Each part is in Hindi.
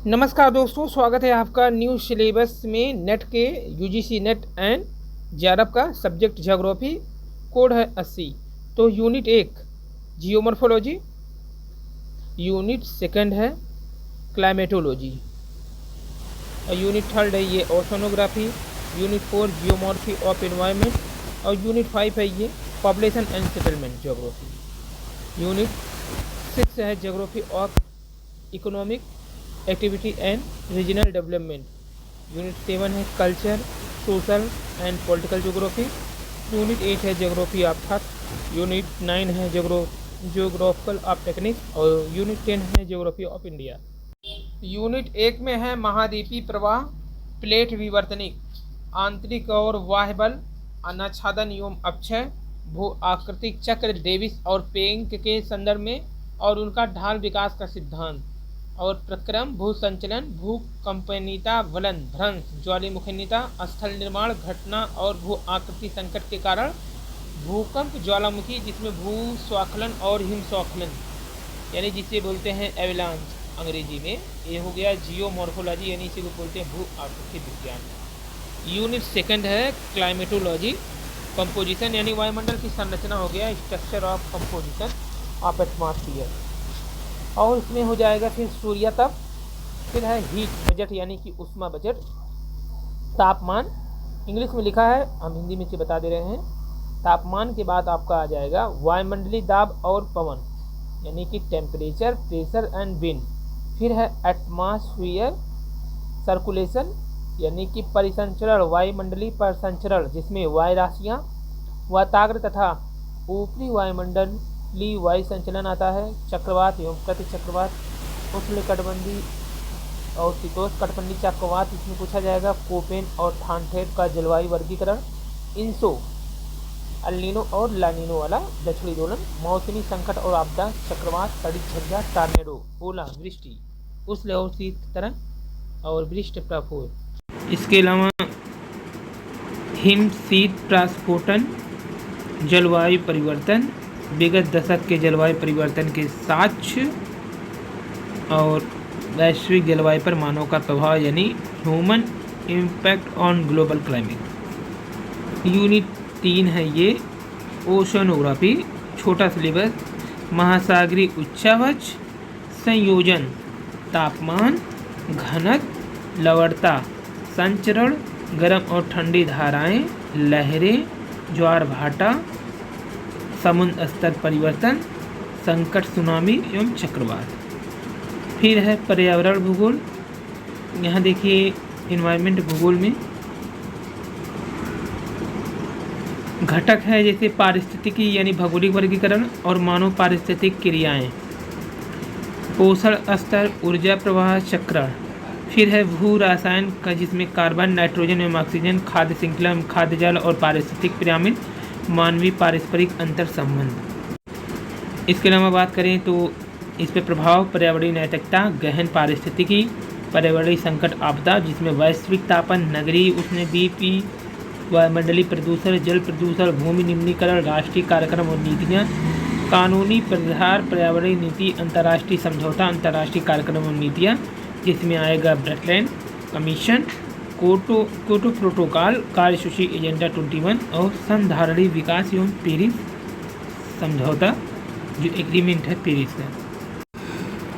नमस्कार दोस्तों, स्वागत है आपका न्यू सिलेबस में नेट के यूजीसी नेट एंड जेआरएफ का सब्जेक्ट ज्योग्राफी। कोड है 80। तो यूनिट 1 जियोमॉर्फोलॉजी, यूनिट सेकंड है क्लाइमेटोलॉजी, और यूनिट थर्ड है ये ओशनोग्राफी, यूनिट 4 जियोमॉर्फी ऑफ एनवायरनमेंट, और यूनिट 5 है ये population and settlement geography. Unit 6 है geography of economic activity and regional development. Unit 7 है culture, social and political geography. Unit 8 है ज्योग्राफी ऑफ अर्थ। यूनिट 9 है ज्योग्राफिकल ऑफ टेक्निक, और यूनिट 10 है ज्योग्राफी ऑफ इंडिया। यूनिट 1 में है महाद्वीपीय प्रवाह, प्लेट विवर्तनिक, आंतरिक और बाह्य बल, अनाच्छादन एवं अपक्षय, भू आकृतिक चक्र डेविस और पेंक के संदर्भ में, और उनका ढाल विकास का सिद्धांत, और प्रक्रम, भू संचलन, भूकंपनीयता, वलन, भ्रंश, ज्वालामुखीयता, स्थल निर्माण घटना और भू आकृति संकट के कारण भूकंप, ज्वालामुखी जिसमें भूस्खलन और हिमस्खलन यानी जिसे बोलते हैं एवलांच अंग्रेजी में, ये हो गया जियोमॉर्फोलॉजी यानी इसी को बोलते हैं भू आकृति विज्ञान। यूनिट सेकंड है क्लाइमेटोलॉजी, कंपोजिशन यानी वायुमंडल की संरचना हो गया, structure of composition of atmosphere, और इसमें हो जाएगा फिर सूर्य तप, फिर है हीट बजट यानी कि उष्मा बजट, तापमान इंग्लिश में लिखा है, हम हिंदी में से बता दे रहे हैं। तापमान के बाद आपका आ जाएगा वायुमंडलीय दाब और पवन यानी कि टेम्परेचर, प्रेशर एंड विंड। फिर है एटमॉस्फेयर सर्कुलेशन यानी कि परिसंचरण, वायुमंडलीय परिसंचरण जिसमें वायु राशियाँ, वाताग्र तथा ऊपरी वायुमंडल वायु संचलन आता है। चक्रवात एवं प्रति चक्रवात, उष्णकटिबंधीय और शीतोष्णकटिबंधीय चक्रवात इसमें पूछा जाएगा। कोपेन और थानथेट का जलवायु वर्गीकरण, इंसो, अल्नीनो और लानीनो वाला दक्षिणी दोलन, मौसमी संकट और आपदा, चक्रवात, सड़क झंझा, टॉर्नेडो, ओला वृष्टि, उष्ण और शीत तरंग और वृष्टि प्रकोप। इसके अलावा हिम शीत प्रस्फोटन, जलवायु परिवर्तन, विगत दशक के जलवायु परिवर्तन के साक्ष्य, और वैश्विक जलवायु पर मानव का प्रभाव यानी human impact on global climate. Unit 3 है ये ओशनोग्राफी, छोटा सिलेबस, महासागरीय उच्चावच, संयोजन, तापमान, घनत्व, लवणता, संचरण, गर्म और ठंडी धाराएं, लहरें, ज्वार भाटा, समुद्र स्तर परिवर्तन, संकट, सुनामी एवं चक्रवात। फिर है पर्यावरण भूगोल, यहाँ देखिए इन्वायरमेंट भूगोल में घटक है जैसे पारिस्थितिकी यानी भौगोलिक वर्गीकरण और मानव पारिस्थितिक क्रियाएं, पोषण स्तर, ऊर्जा प्रवाह, चक्रण। फिर है भू रसायन का जिसमें कार्बन, नाइट्रोजन एवं ऑक्सीजन, खाद्य श्रृंखला, खाद्य जल और पारिस्थितिक पिरामिड, मानवीय पारस्परिक अंतर संबंध। इसके अलावा बात करें तो इस पर प्रभाव, पर्यावरणीय नैतिकता, गहन पारिस्थितिकी, पर्यावरणीय संकट, आपदा जिसमें वैश्विक तापन, नगरीय उष्णदीपी, वायुमंडलीय प्रदूषण, जल प्रदूषण, भूमि निम्नीकरण, राष्ट्रीय कार्यक्रम और नीतियाँ, कानूनी प्राधिकार, पर्यावरणीय नीति, अंतर्राष्ट्रीय समझौता, अंतर्राष्ट्रीय कार्यक्रम और नीतियाँ जिसमें आएगा ब्रटलैंड कमीशन, कोटो प्रोटोकॉल, कार्यसूची एजेंडा 21 और संधारणीय विकास एवं पेरिस समझौता जो एग्रीमेंट है पेरिस का।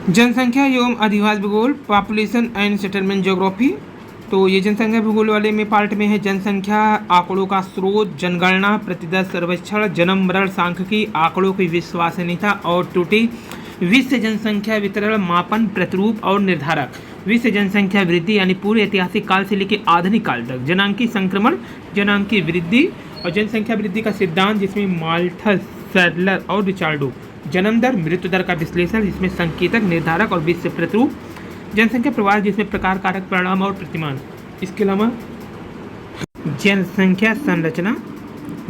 जनसंख्या एवं अधिवास भूगोल, पॉपुलेशन एंड सेटलमेंट ज्योग्राफी। तो ये जनसंख्या भूगोल वाले में पार्ट में है जनसंख्या आंकड़ों का स्रोत, जनगणना, प्रतिदर्श सर्वेक्षण, जन्म मरण सांख्यिकी, आंकड़ों की विश्वसनीयता और त्रुटि, विश्व जनसंख्या वितरण, मापन, प्रतिरूप और निर्धारक, विश्व जनसंख्या वृद्धि यानी पूरे ऐतिहासिक काल से लेकर आधुनिक काल तक, जनांकीय संक्रमण, जनांकीय वृद्धि और जनसंख्या वृद्धि का सिद्धांत जिसमें माल्थस, सैडलर और रिचार्डो, जन्म दर, मृत्यु दर का विश्लेषण जिसमें संकेतक, निर्धारक और विश्व प्रतिरूप, जनसंख्या प्रवाह जिसमें प्रकार, कारक, परिणाम और प्रतिमान। इसके अलावा जनसंख्या संरचना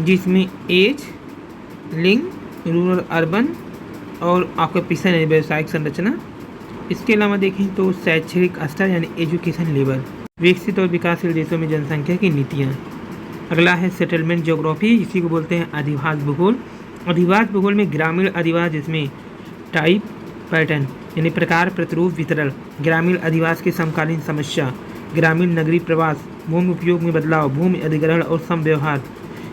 जिसमें एज, लिंग, रूरल अर्बन और ऑक्यूपेशन यानी व्यवसायिक संरचना। इसके अलावा देखें तो शैक्षणिक स्तर यानी एजुकेशन लेवल, विकसित और विकासशील देशों में जनसंख्या की नीतियाँ। अगला है सेटलमेंट ज्योग्राफी, इसी को बोलते हैं अधिवास भूगोल। अधिवास भूगोल में ग्रामीण अधिवास जिसमें टाइप, पैटर्न यानी प्रकार, प्रतिरूप, वितरण। ग्रामीण अधिवास की समकालीन समस्या, ग्रामीण नगरीय प्रवास, भूमि उपयोग में बदलाव, भूमि अधिग्रहण और समव्यवहार।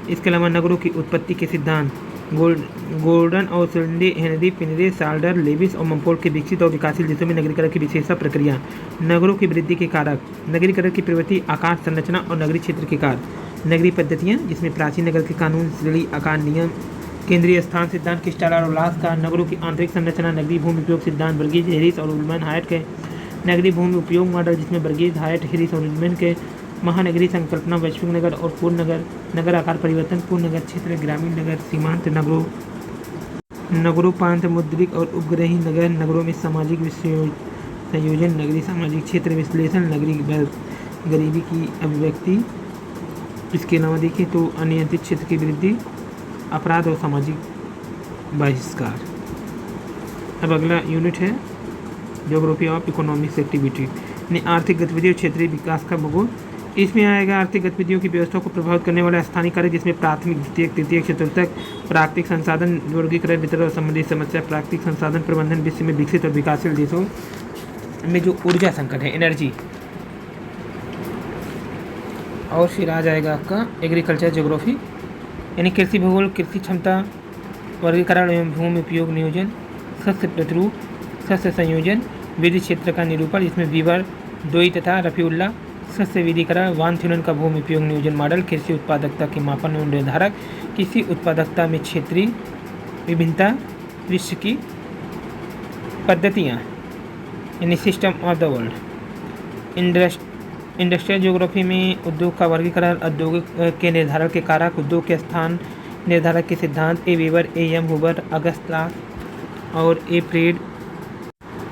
इसके अलावा नगरों की उत्पत्ति के सिद्धांत, गोर्डन और सिल्डे, हेनरी, पिनरे, साल्डर, लेविस और मम्फोर्ड के विकसित और विकासशील देशों में नगरीकरण की विशेषता प्रक्रिया। नगरों की वृद्धि के कारक, नगरीकरण की प्रवृत्ति, आकार, संरचना और नगरीय क्षेत्र के कार्य। नगरीय पद्धतियाँ, जिसमें प्राचीन नगर के कानून, श्रेणी, आकार, नियम, केंद्रीय स्थान सिद्धांत, क्रिस्टल और उल्लास का। नगरों की आंतरिक संरचना, नगरीय भूमि उपयोग सिद्धांत, बर्गीज, हैरिस और उलमन हायट के। नगरीय भूमि उपयोग मॉडल, जिसमें बर्गीज, हायट, हैरिस और उलमन के। महानगरीय संकल्पना, वैश्विक नगर और पूर्ण नगर, नगर आकार परिवर्तन, पूर्ण नगर क्षेत्र, ग्रामीण नगर, सीमांत नगरोपांत, मुद्रिक और उपग्रही नगर, नगरों में सामाजिक संयोजन, नगरीय सामाजिक क्षेत्र विश्लेषण, नगरीय गरीबी की अभिव्यक्ति। इसके अलावा देखिए तो अनियंत्रित क्षेत्र की वृद्धि, अपराध और सामाजिक बहिष्कार। अब अगला यूनिट है ज्योग्राफी ऑफ इकोनॉमिक्स एक्टिविटी, यानी आर्थिक गतिविधि और क्षेत्रीय विकास का भूगोल। इसमें आएगा आर्थिक गतिविधियों की व्यवस्था को प्रभावित करने वाले स्थानीय कारक, जिसमें प्राथमिक, द्वितीयक, तृतीयक, चतुर्थक, प्राकृतिक संसाधन वर्गीकरण, वितरण और संबंधित समस्या। प्राकृतिक संसाधन प्रबंधन विश्व में विकसित और विकासशील देशों में जो ऊर्जा संकट है, एनर्जी। और फिर आ जाएगा आपका एग्रीकल्चर ज्योग्राफी, यानी कृषि भूगोल, कृषि क्षमता वर्गीकरण एवं भूमि उपयोग नियोजन, शस्य प्रतिरूप, शस्य संयोजन, विधि क्षेत्र का निरूपण, जिसमें वीवर, डोई तथा रफीउल्ला। शस्य विधिकरण, वान थ्यूरन का भूमि उपयोग नियोजन मॉडल, कृषि उत्पादकता के मापन एवं निर्धारक, कृषि उत्पादकता में क्षेत्रीय विभिन्नता, विश्व की पद्धतियाँ, यानी system of the world. Industrial geography में उद्योग का वर्गीकरण, औद्योगिक के निर्धारण के कारक, उद्योग के स्थान निर्धारक के सिद्धांत। A Weber, A M Hoover, अगस्ता और ए प्रेड।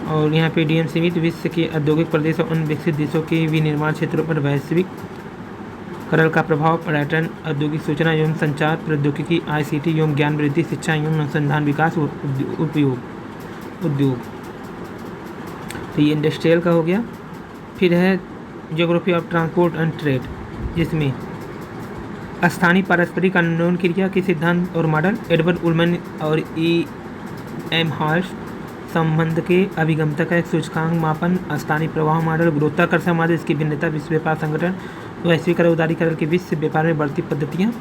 और यहाँ पे डीएम सीमित, विश्व के औद्योगिक प्रदेश और अन्य विकसित देशों के विनिर्माण क्षेत्रों पर वैश्विक करण का प्रभाव। पर्यटन, औद्योगिक सूचना एवं संचार प्रौद्योगिकी, आईसीटी एवं ज्ञान वृद्धि, शिक्षा एवं अनुसंधान विकास, उद्योग। तो ये इंडस्ट्रियल का हो गया। फिर है geography of transport and trade, जिसमें स्थानीय पारस्परिक आंदोलन क्रिया के सिद्धांत और मॉडल। एडवर्ड उलमन और ई एम हॉल्स, संबंध के अभिगमता का एक सूचकांक मापन। स्थानीय प्रवाह मॉडल, गुरुत्वाकर्षण मॉडल, इसकी भिन्नता, विश्व व्यापार संगठन, वैश्वीकरण, उदारीकरण के विश्व व्यापार में बढ़ती पद्धतियाँ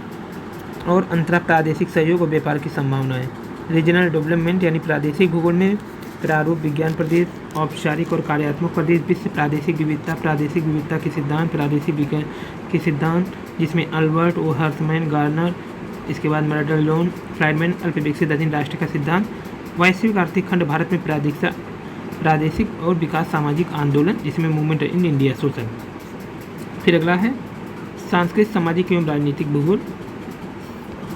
और अंतरा प्रादेशिक सहयोग और व्यापार की संभावनाएं। रीजनल डेवलपमेंट, यानी प्रादेशिक भूगोल में प्रारूप, विज्ञान प्रदेश, औपचारिक और कार्यात्मक प्रदेश, विश्व प्रादेशिक विविधता के सिद्धांत, प्रादेशिक विज्ञान के सिद्धांत, जिसमें अल्बर्ट ओ हर्समैन, गार्नर, इसके बाद मेडल लोन, फ्लाइडमैन, अल्प विकसित अधीन राष्ट्र का सिद्धांत। वैश्विक आर्थिक खंड, भारत में प्रादेशिक और विकास सामाजिक आंदोलन, जिसमें मूवमेंट इन इंडिया सोशल। फिर अगला है सांस्कृतिक, सामाजिक एवं राजनीतिक भूगोल।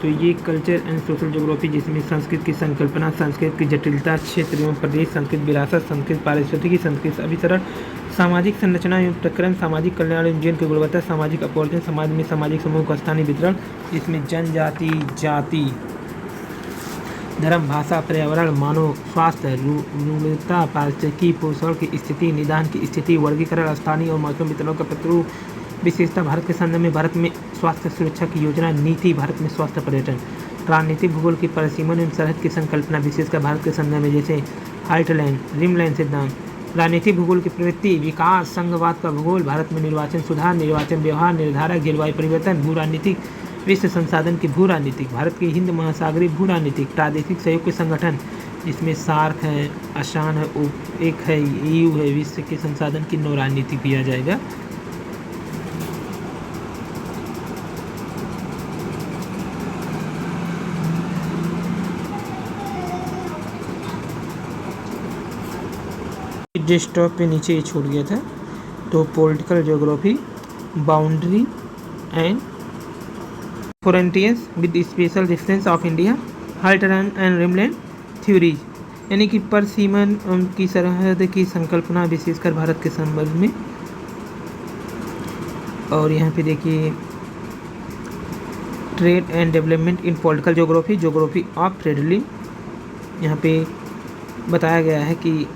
तो ये कल्चर एंड सोशल ज्योग्राफी, जिसमें संस्कृत की संकल्पना, संस्कृत की जटिलता, क्षेत्र एवं प्रदेश, संस्कृत विरासत, संस्कृत पारिस्थितिकी, संस्कृत अभिसरण, सामाजिक संरचना एवं प्रकरण, सामाजिक कल्याण एवं जीवन की गुणवत्ता, सामाजिक अपवर्जन, समाज में सामाजिक समूह का स्थानीय वितरण, इसमें जनजाति, जाति, धर्म, भाषा, पर्यावरण, मानव स्वास्थ्य, रूढ़ता, पारिस्थितिकी, पोषण की स्थिति, निदान की स्थिति, वर्गीकरण, स्थानीय और मौसम वितरण का प्रतिरूप, विशेषता, भारत के संदर्भ में भारत में स्वास्थ्य सुरक्षा की योजना, नीति, भारत में स्वास्थ्य पर्यटन। राजनीतिक भूगोल की परिसीमन एवं सरहद की संकल्पना, विशेषकर भारत के संदर्भ में, जैसे हाइटलैंड, रिमलैंड सिद्धांत। राजनीतिक भूगोल की प्रवृत्ति, विकास, संघवाद का भूगोल, भारत में निर्वाचन सुधार, निर्वाचन व्यवहार, निर्धारक, जलवायु परिवर्तन, भू राजनीतिक, विश्व संसाधन की भू राजनीतिक, भारत के हिंद महासागरीय भू राजनीतिक, प्रादेशिक सहयोग के संगठन, जिसमें सार्क है, आसान है, एक है EU है, विश्व के संसाधन की नौ राजनीति किया जाएगा। डेस्कटॉप पे नीचे ही छूट गया था। तो political geography, boundary and frontiers with special reference of India, heartland and rimland theories, यानी कि परसीमन की सरहद की संकल्पना, विशेषकर भारत के संबंध में। और यहाँ पे देखिए trade and development in political geography, geography of trade. यहाँ पे बताया गया है कि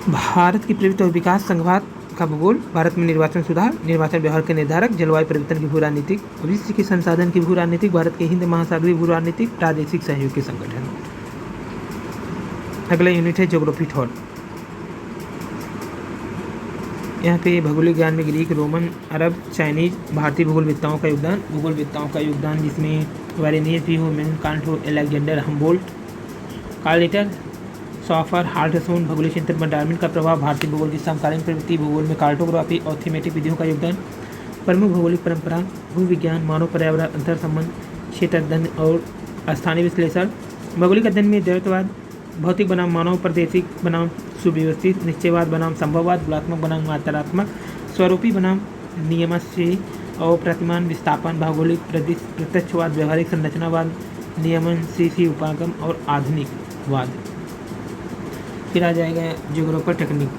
भारत की प्रवृत्ति और विकास, संघवाद का भूगोल, भारत में निर्वाचन सुधार, निर्वाचन व्यवहार के निर्धारक, जलवायु परिवर्तन की भू राजनीतिक, विश्व के संसाधन की भू राजनीतिक, भारत के हिंद महासागरीय भू राजनीतिक, प्रादेशिक सहयोग के संगठन। अगला यूनिट है ज्योग्राफी थॉट। यहाँ पे भौगोलिक ज्ञान में ग्रीक, रोमन, अरब, चाइनीज, भारतीय भूगोलवेत्ताओं का योगदान जिसमें वेरेनियस भी हो, मेन कांट हो, एलेक्जेंडर हम्बोल्ट, कार्ल लिटर, सॉफर, हार्टसोन। भौगोलिक चिंतन पर डार्विन का प्रभाव, भारतीय भूगोल की समकालीन प्रवृत्ति, भूगोल में कार्टोग्राफी और थीमेटिक विधियों का योगदान, प्रमुख भौगोलिक परंपरा, भूविज्ञान, मानव पर्यावरण अंतर संबंध, क्षेत्र अध्ययन और स्थानीय विश्लेषण। भौगोलिक अध्ययन में द्वैतवाद, भौतिक बनाम मानव प्रादेशिक बनाम सुव्यवस्थित, निश्चयवाद बनाम संभववाद, गुणात्मक बनाम मात्रात्मक, स्वरूपी बनाम नियमस्य और प्रतिमान विस्थापन, भौगोलिक प्रत्यक्षवाद, व्यवहारिक संरचनावाद, नियमन सी उपागम और आधुनिकवाद। फिर आ जाएगा ज्योग्राफिकल टेक्निक,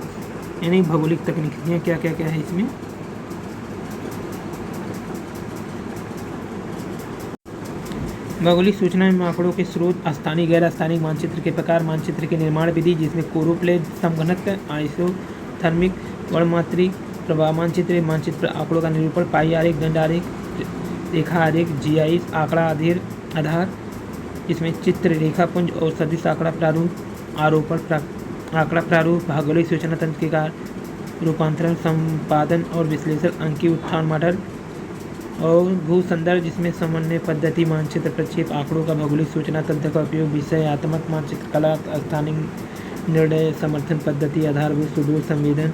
यानी भौगोलिक तकनीकियाँ क्या क्या क्या है इसमें। भौगोलिक सूचना में आंकड़ों के स्रोत, स्थानीय गैर स्थानिक मानचित्र के प्रकार, मानचित्र की निर्माण विधि जिसमें कोरोप्लेट, समघनत्व, आइसोथर्मिक, वर्णमात्रिक, प्रवाह मानचित्र, मानचित्र आंकड़ों का निरूपण, पाई आरेख, दंड आरेख, रेखा आरेख, जीआईएस, आंकड़ा आधार जिसमें चित्र, रेखापुंज और सदिश आंकड़ा प्रारूप, आरोपण आंकड़ा प्रारूप, भौगोलिक सूचना तंत्र के कार्य, रूपांतरण, संपादन और विश्लेषण, अंकीय उत्थान मॉडल और भू संदर्भ जिसमें समन्वय पद्धति, मानचित्र प्रक्षेप, आंकड़ों का भौगोलिक सूचना तंत्र का उपयोग, विषयात्मक मानचित्र कला, स्थानिक निर्णय समर्थन पद्धति, आधारभूत सुदूर संवेदन,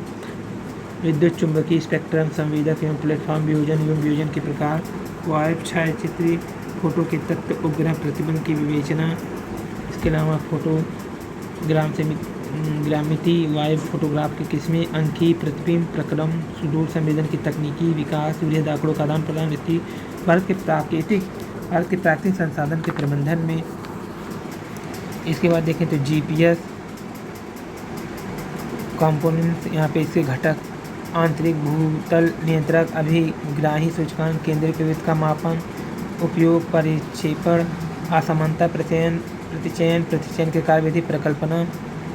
विद्युत चुंबकीय स्पेक्ट्रम, संवेदक एवं प्लेटफॉर्म वियोजन के प्रकार, वायु छायाचित्र, फोटो के तत्व, उपग्रह प्रतिबिंब की विवेचना। इसके अलावा फोटोग्राम से ग्रामिति, वायु फोटोग्राफ की किस्में, अंकीय प्रतिबिंब प्रक्रम, सुदूर संवेदन की तकनीकी विकास, सूर्य आंकड़ों का आदान प्रदान इत्यादि। भारत के प्राकृतिक संसाधन के प्रबंधन में। इसके बाद देखें तो जीपीएस कंपोनेंट्स, यहाँ पे इसके घटक, आंतरिक भूतल नियंत्रक, अभिग्राही सूचकांक, केंद्रीकृत का मापन, उपयोग, परिक्षेपण, असमानता, प्रतिचयन के कार्यविधि, प्रकल्पना,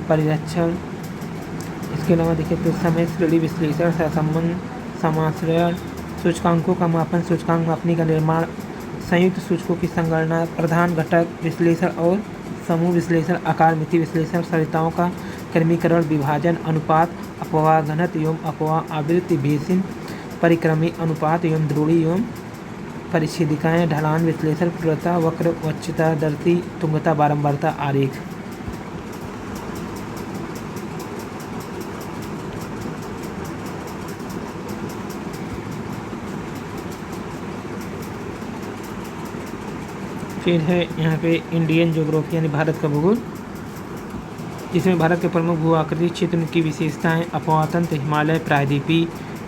परिरक्षण। इसके अलावा देखें तो समय श्रेणी विश्लेषण, सहसंबंध, समाश्रयण, सूचकांकों का मापन, सूचकांक मापनी का निर्माण, संयुक्त सूचकों की संगणना, प्रधान घटक विश्लेषण और समूह विश्लेषण, आकार मिति विश्लेषण, सरिताओं का क्रमीकरण, विभाजन, अनुपात, अपवाह घनत्व एवं अपवाह आवृत्ति, बेसिन, परिक्रमी अनुपात एवं ध्रुवीय एवं परिच्छेदिकाएँ, ढलान विश्लेषण, पूर्णता वक्र, उच्चतादर्शी, तुंगता, बारंबारता आरेख। फिर है यहाँ पे इंडियन ज्योग्राफी यानी भारत का भूगोल, जिसमें भारत के प्रमुख भू आकृति क्षेत्र की विशेषताएं, अपवातंत्र, हिमालय, प्रायद्वीपीय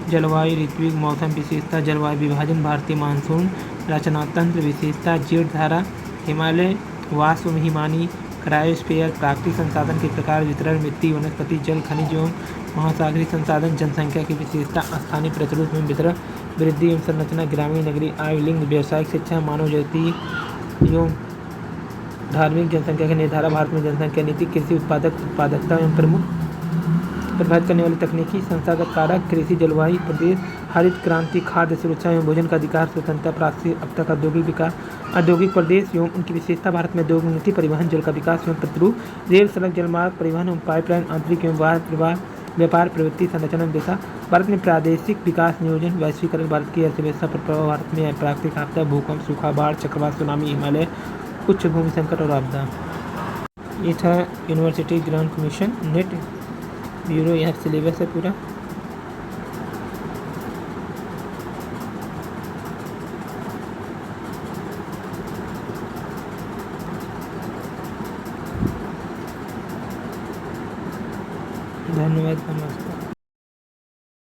जलवायु, ऋत्विक मौसम विशेषता, जलवायु विभाजन, भारतीय मानसून, रचनातंत्र विशेषता, जीवधारा, हिमालय, वाष्प हिमानी, क्रायोस्फीयर, प्राकृतिक संसाधन के प्रकार, वितरण, मिट्टी, वनस्पति, जल, खनिज एवं महासागरीय संसाधन, जनसंख्या की विशेषता, स्थानीय प्रतिरूप में वितरण, वृद्धि एवं संरचना, ग्रामीण नगरीय आय, लिंग, व्यावसायिक शिक्षा, मानव जाति एवं धार्मिक जनसंख्या का निर्धारण, भारत में जनसंख्या नीति, कृषि उत्पादकता एवं प्रमुख प्रभावित करने वाली तकनीकी संस्थागत कारक, कृषि, जलवायु प्रदेश, हरित क्रांति, खाद्य सुरक्षा एवं भोजन का अधिकार, स्वतंत्रता प्राप्ति, अब तक औद्योगिक विकास, औद्योगिक प्रदेश एवं उनकी विशेषता, भारत में उद्योग नीति, परिवहन, जल का विकास एवं प्रतिरूप, रेल, सड़क, जलमार्ग, परिवहन एवं पाइपलाइन, आंतरिक एवं बाह्य प्रवाह, व्यापार प्रवृत्ति, संरचना दिशा, भारत में प्रादेशिक विकास नियोजन, वैश्वीकरण, भारत की अर्थव्यवस्था पर प्रभाव, भारत में प्राकृतिक आपदा, भूकंप, सूखा, बाढ़, चक्रवात, सुनामी, हिमालय, उच्च भूमि संकट और आपदा। ये था university grant commission net bureau, यहाँ सिलेबस है पूरा। धन्यवाद, नमस्कार।